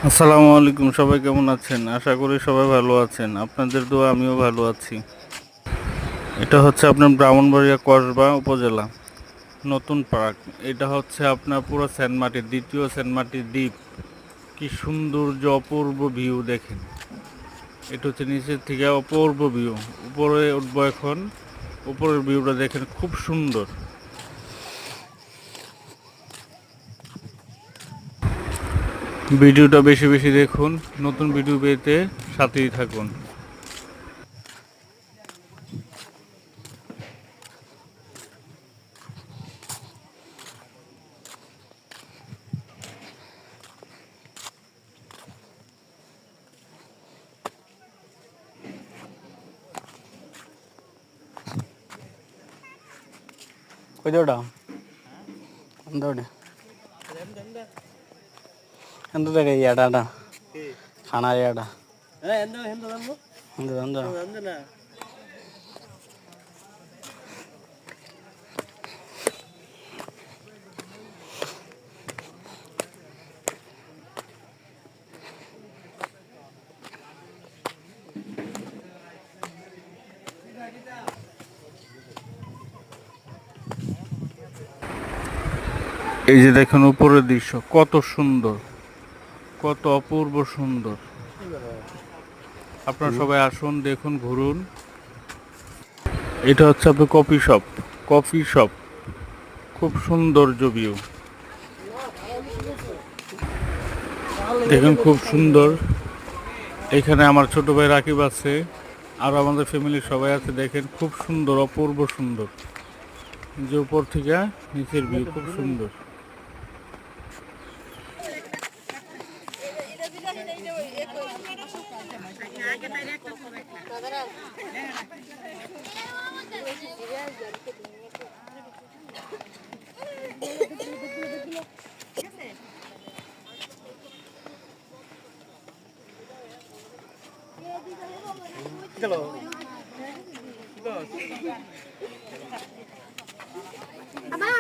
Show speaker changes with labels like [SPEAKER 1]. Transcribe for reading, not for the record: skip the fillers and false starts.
[SPEAKER 1] আসসালামু আলাইকুম, সবাই কেমন আছেন? আশা করি সবাই ভালো আছেন। আপনাদের দোয়া আমিও ভালো আছি। এটা হচ্ছে আপনার ব্রাহ্মণবাড়িয়া কসবা উপজেলা নতুন পার্ক। এটা হচ্ছে আপনার পুরো সেন্টমার্টির দ্বিতীয় সেন্টমার্টির দ্বীপ। কি সৌন্দর্য, অপূর্ব ভিউ দেখেন। এটা হচ্ছে নিচের থেকে অপূর্ব ভিউ। উপরে উঠবো এখন। উপরের ভিউটা দেখেন, খুব সুন্দর। ভিডিওটা বেশি বেশি দেখুন। নতুন ভিডিও পেতে সাথেই থাকুন।
[SPEAKER 2] കൊയ്തോട്ടോ എന്തോടെ എന്തോ ഏട്ടാ കാണാ ഏട്ടാ എന്തോ എന്തോ
[SPEAKER 1] এই যে দেখেন উপরের দৃশ্য কত সুন্দর, কত অপূর্ব সুন্দর। আপনারা সবাই আসুন, দেখুন, ঘুরুন। এটা হচ্ছে আপনার কফি শপ। কফি শপ, খুব সৌন্দর্য ভিউ দেখুন, খুব সুন্দর। এখানে আমার ছোট ভাই রাকিব আছে, আর আমাদের ফ্যামিলির সবাই আছে। দেখেন খুব সুন্দর, অপূর্ব সুন্দর। যে উপর থেকে নিচের ভিউ খুব সুন্দর।
[SPEAKER 2] আমার